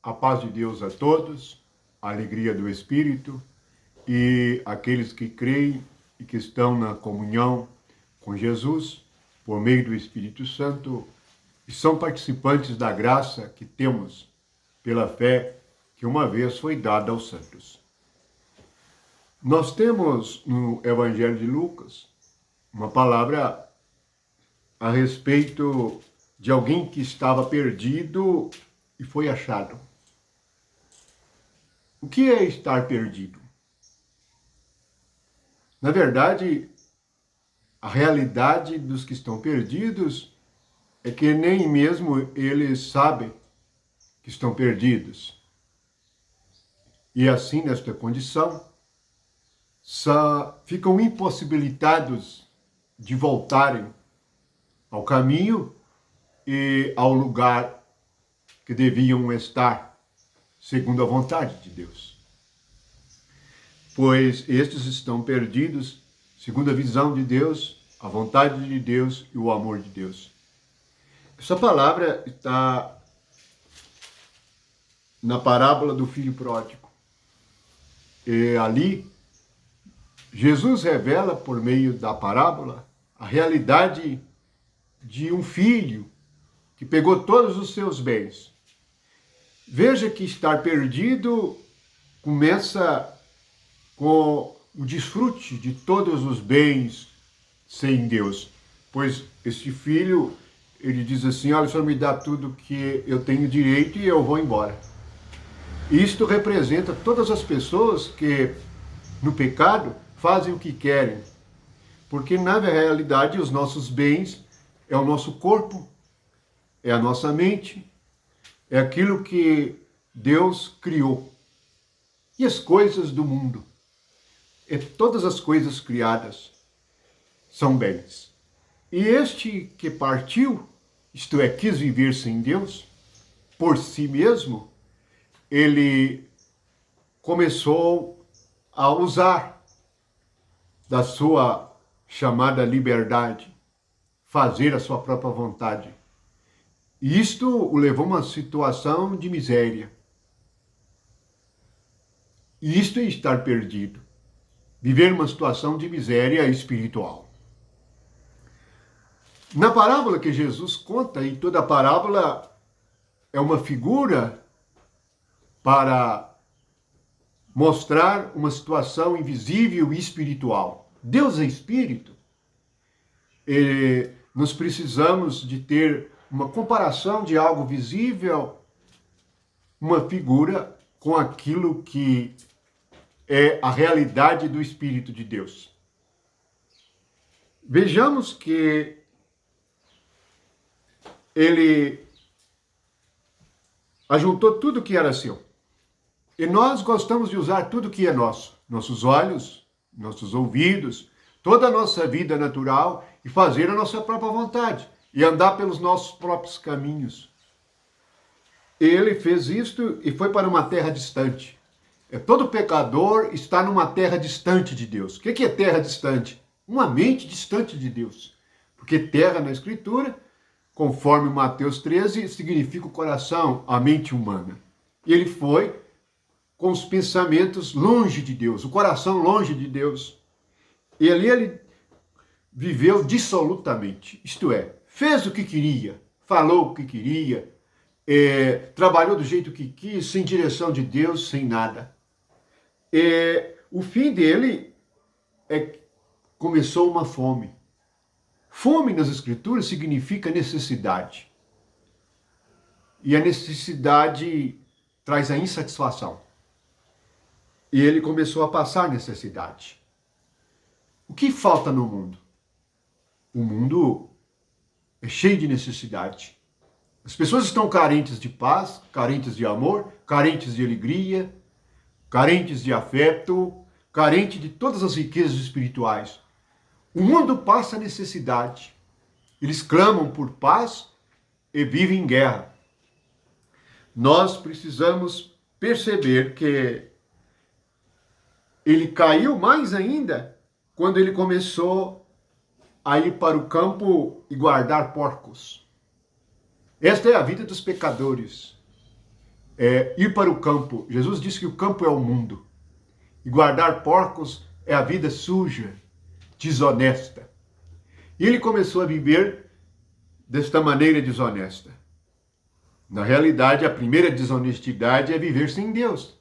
A paz de Deus a todos, a alegria do Espírito e aqueles que creem e que estão na comunhão com Jesus por meio do Espírito Santo e são participantes da graça que temos pela fé que uma vez foi dada aos santos. Nós temos no Evangelho de Lucas uma palavra a respeito de alguém que estava perdido e foi achado. O que é estar perdido? Na verdade, a realidade dos que estão perdidos é que nem mesmo eles sabem que estão perdidos. E assim, nesta condição, só ficam impossibilitados de voltarem ao caminho e ao lugar que deviam estar, segundo a vontade de Deus. Pois estes estão perdidos, segundo a visão de Deus, a vontade de Deus e o amor de Deus. Essa palavra está na parábola do filho pródigo. E ali, Jesus revela, por meio da parábola, a realidade de um filho que pegou todos os seus bens. Veja que estar perdido começa com o desfrute de todos os bens sem Deus. Pois este filho, ele diz assim, olha, o Senhor me dá tudo que eu tenho direito e eu vou embora. Isto representa todas as pessoas que, no pecado, fazem o que querem. Porque, na realidade, os nossos bens é o nosso corpo, é a nossa mente, é aquilo que Deus criou. E as coisas do mundo. Todas as coisas criadas são bens. E este que partiu, isto é, quis viver sem Deus, por si mesmo, ele começou a usar da sua chamada liberdade, fazer a sua própria vontade. E isto o levou a uma situação de miséria. E isto é estar perdido. Viver uma situação de miséria espiritual. Na parábola que Jesus conta, e toda a parábola é uma figura para mostrar uma situação invisível e espiritual. Deus é espírito. E nós precisamos de ter uma comparação de algo visível, uma figura com aquilo que é a realidade do Espírito de Deus. Vejamos que ele ajuntou tudo que era seu. E nós gostamos de usar tudo que é nosso. Nossos olhos, nossos ouvidos, toda a nossa vida natural e fazer a nossa própria vontade. E andar pelos nossos próprios caminhos. Ele fez isto e foi para uma terra distante. Todo pecador está numa terra distante de Deus. O que é terra distante? Uma mente distante de Deus. Porque terra na Escritura, conforme Mateus 13, significa o coração, a mente humana. E ele foi com os pensamentos longe de Deus, o coração longe de Deus. E ali ele viveu dissolutamente, isto é, fez o que queria, falou o que queria, trabalhou do jeito que quis, sem direção de Deus, sem nada. O fim dele começou uma fome. Fome nas Escrituras significa necessidade. E a necessidade traz a insatisfação. E ele começou a passar necessidade. O que falta no mundo? O mundo é cheio de necessidade. As pessoas estão carentes de paz, carentes de amor, carentes de alegria, carentes de afeto, carentes de todas as riquezas espirituais. O mundo passa necessidade. Eles clamam por paz e vivem em guerra. Nós precisamos perceber que ele caiu mais ainda quando ele começou a ir para o campo e guardar porcos. Esta é a vida dos pecadores. ir para o campo. Jesus disse que o campo é o mundo. E guardar porcos é a vida suja, desonesta. E ele começou a viver desta maneira desonesta. Na realidade, a primeira desonestidade é viver sem Deus.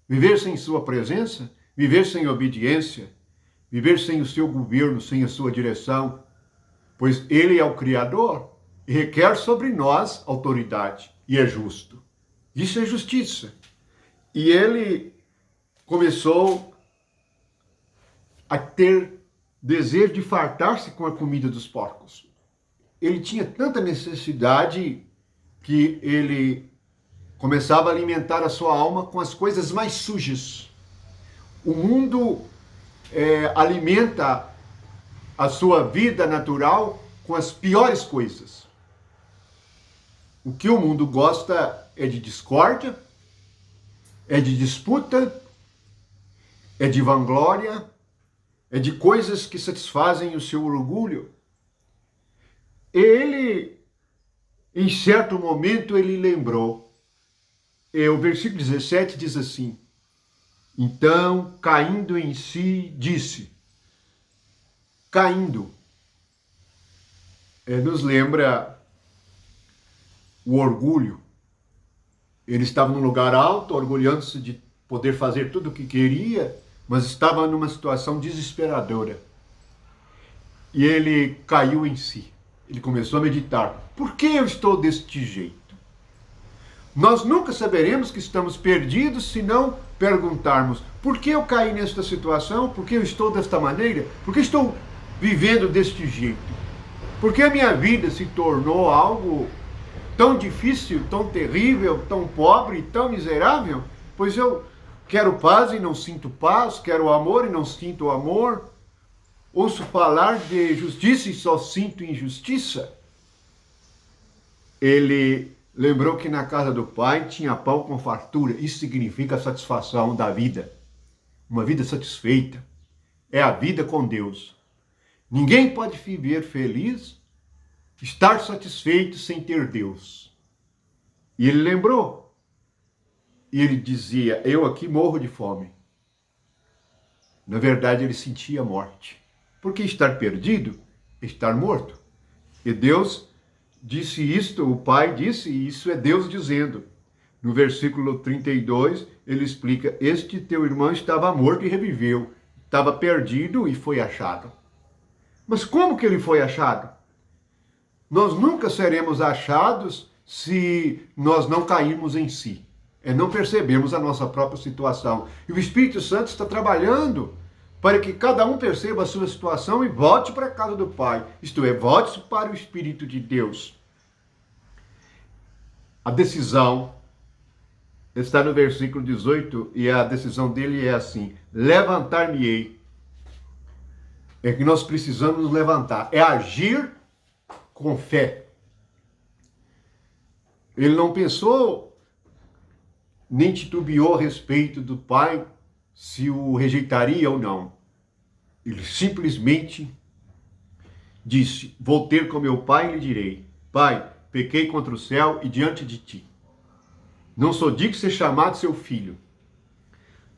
Viver sem sua presença, viver sem obediência, viver sem o seu governo, sem a sua direção, pois ele é o Criador e requer sobre nós autoridade, e é justo. Isso é justiça. E ele começou a ter desejo de fartar-se com a comida dos porcos. Ele tinha tanta necessidade que ele começava a alimentar a sua alma com as coisas mais sujas. O mundo alimenta a sua vida natural com as piores coisas. O que o mundo gosta é de discórdia, é de disputa, é de vanglória, é de coisas que satisfazem o seu orgulho. Ele, em certo momento, ele lembrou. O versículo 17 diz assim: então, caindo em si, disse. Caindo. Nos lembra o orgulho. Ele estava num lugar alto, orgulhando-se de poder fazer tudo o que queria, mas estava numa situação desesperadora. E ele caiu em si. Ele começou a meditar. Por que eu estou deste jeito? Nós nunca saberemos que estamos perdidos se não perguntarmos: por que eu caí nesta situação? Por que eu estou desta maneira? Por que estou vivendo deste jeito? Por que a minha vida se tornou algo tão difícil, tão terrível, tão pobre, tão miserável? Pois eu quero paz e não sinto paz, quero amor e não sinto amor. Ouço falar de justiça e só sinto injustiça. Ele lembrou que na casa do Pai tinha pão com fartura. Isso significa a satisfação da vida. Uma vida satisfeita. É a vida com Deus. Ninguém pode viver feliz, estar satisfeito sem ter Deus. E ele lembrou. E ele dizia: eu aqui morro de fome. Na verdade, ele sentia a morte. Porque estar perdido é estar morto. E Deus disse isto, o Pai disse, e isso é Deus dizendo. No versículo 32, ele explica: este teu irmão estava morto e reviveu. Estava perdido e foi achado. Mas como que ele foi achado? Nós nunca seremos achados se nós não cairmos em si. Não percebemos a nossa própria situação. E o Espírito Santo está trabalhando para que cada um perceba a sua situação e volte para a casa do Pai. Isto é, volte para o Espírito de Deus. A decisão está no versículo 18 e a decisão dele é assim: levantar-me-ei. É que nós precisamos nos levantar. É agir com fé. Ele não pensou, nem titubeou a respeito do Pai, se o rejeitaria ou não. Ele simplesmente disse: vou ter com meu pai e lhe direi: Pai, pequei contra o céu e diante de ti. Não sou digno de ser chamado seu filho.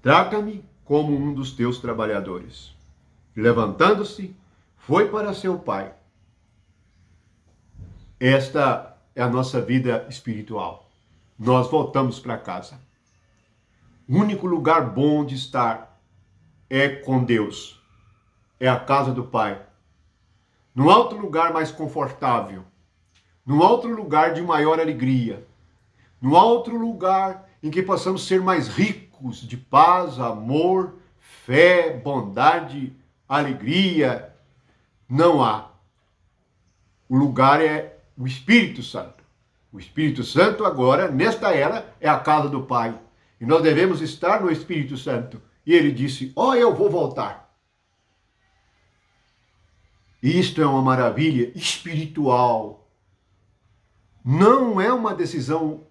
Trata-me como um dos teus trabalhadores. Levantando-se, foi para seu pai. Esta é a nossa vida espiritual. Nós voltamos para casa. O único lugar bom de estar é com Deus. É a casa do Pai. Não há outro lugar mais confortável. Não há outro lugar de maior alegria. Não há outro lugar em que possamos ser mais ricos de paz, amor, fé, bondade, alegria. Não há. O lugar é o Espírito Santo. O Espírito Santo agora, nesta era, é a casa do Pai. E nós devemos estar no Espírito Santo. E ele disse: eu vou voltar. E isto é uma maravilha espiritual. Não é uma decisão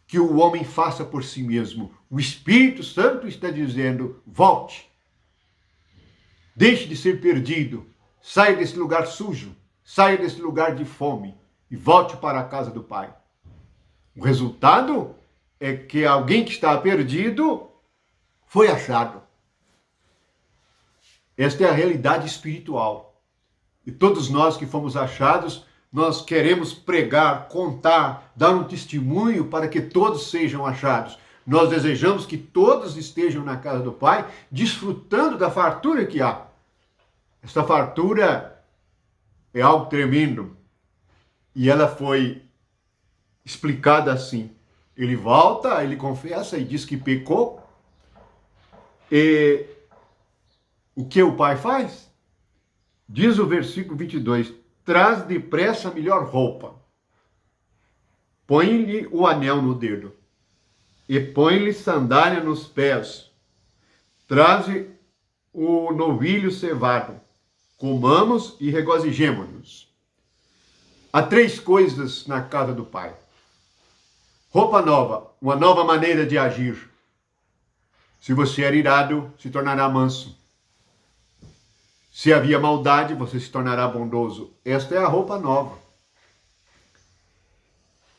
que o homem faça por si mesmo. O Espírito Santo está dizendo: volte. Deixe de ser perdido. Saia desse lugar sujo. Saia desse lugar de fome. E volte para a casa do Pai. O resultado é que alguém que está perdido foi achado. Esta é a realidade espiritual. E todos nós que fomos achados, nós queremos pregar, contar, dar um testemunho para que todos sejam achados. Nós desejamos que todos estejam na casa do Pai, desfrutando da fartura que há. Esta fartura é algo tremendo. E ela foi explicada assim. Ele volta, ele confessa e diz que pecou. E o que o Pai faz? Diz o versículo 22, traz depressa a melhor roupa, põe-lhe o anel no dedo, e põe-lhe sandália nos pés, traze o novilho cevado, comamos e regozijemo-nos. Há 3 coisas na casa do Pai. Roupa nova, uma nova maneira de agir. Se você era irado, se tornará manso. Se havia maldade, você se tornará bondoso. Esta é a roupa nova.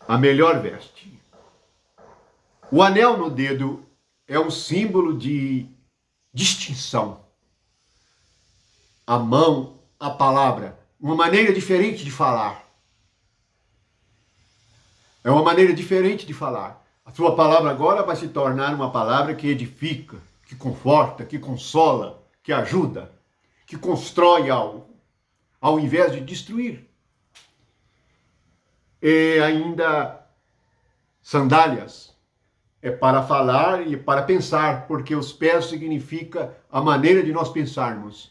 A melhor veste. O anel no dedo é um símbolo de distinção. A mão, a palavra, uma maneira diferente de falar. É uma maneira diferente de falar. A sua palavra agora vai se tornar uma palavra que edifica, que conforta, que consola, que ajuda, que constrói algo, ao invés de destruir. E ainda sandálias, é para falar e para pensar, porque os pés significa a maneira de nós pensarmos.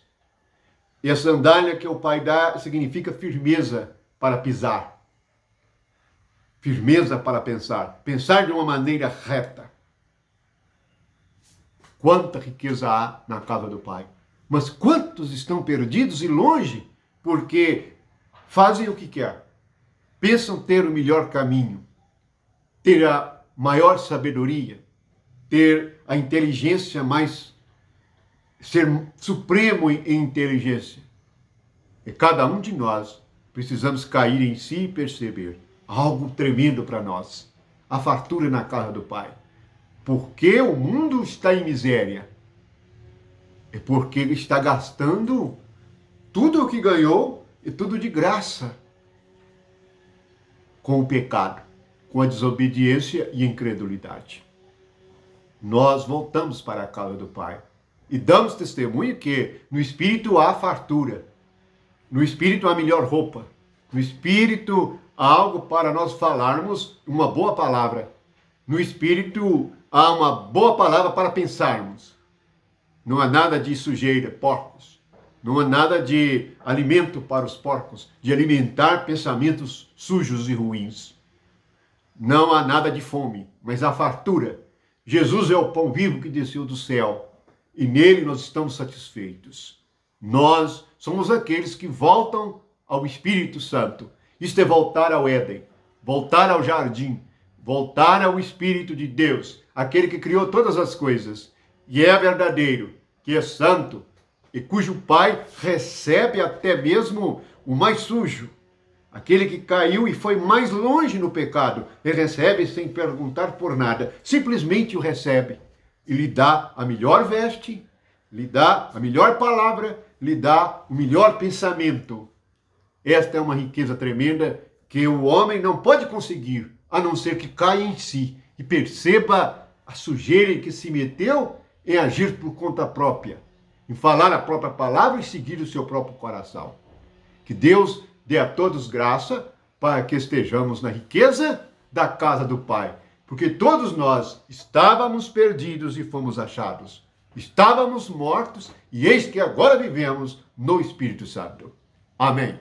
E a sandália que o Pai dá significa firmeza para pisar. Firmeza para pensar. Pensar de uma maneira reta. Quanta riqueza há na casa do Pai. Mas quantos estão perdidos e longe porque fazem o que quer. Pensam ter o melhor caminho, ter a maior sabedoria, ter a inteligência mais, ser supremo em inteligência. E cada um de nós precisamos cair em si e perceber algo tremendo para nós. A fartura na casa do Pai. Porque o mundo está em miséria. É porque ele está gastando tudo o que ganhou e tudo de graça com o pecado, com a desobediência e a incredulidade. Nós voltamos para a casa do Pai e damos testemunho que no Espírito há fartura, no Espírito há melhor roupa, no Espírito há algo para nós falarmos, uma boa palavra, no Espírito há uma boa palavra para pensarmos. Não há nada de sujeira, porcos. Não há nada de alimento para os porcos, de alimentar pensamentos sujos e ruins. Não há nada de fome, mas há fartura. Jesus é o pão vivo que desceu do céu e nele nós estamos satisfeitos. Nós somos aqueles que voltam ao Espírito Santo. Isto é voltar ao Éden, voltar ao jardim, voltar ao Espírito de Deus, aquele que criou todas as coisas e é verdadeiro, que é santo, e cujo Pai recebe até mesmo o mais sujo. Aquele que caiu e foi mais longe no pecado, ele recebe sem perguntar por nada, simplesmente o recebe. E lhe dá a melhor veste, lhe dá a melhor palavra, lhe dá o melhor pensamento. Esta é uma riqueza tremenda que o homem não pode conseguir, a não ser que caia em si e perceba a sujeira em que se meteu em agir por conta própria, em falar a própria palavra e seguir o seu próprio coração. Que Deus dê a todos graça para que estejamos na riqueza da casa do Pai. Porque todos nós estávamos perdidos e fomos achados. Estávamos mortos e eis que agora vivemos no Espírito Santo. Amém.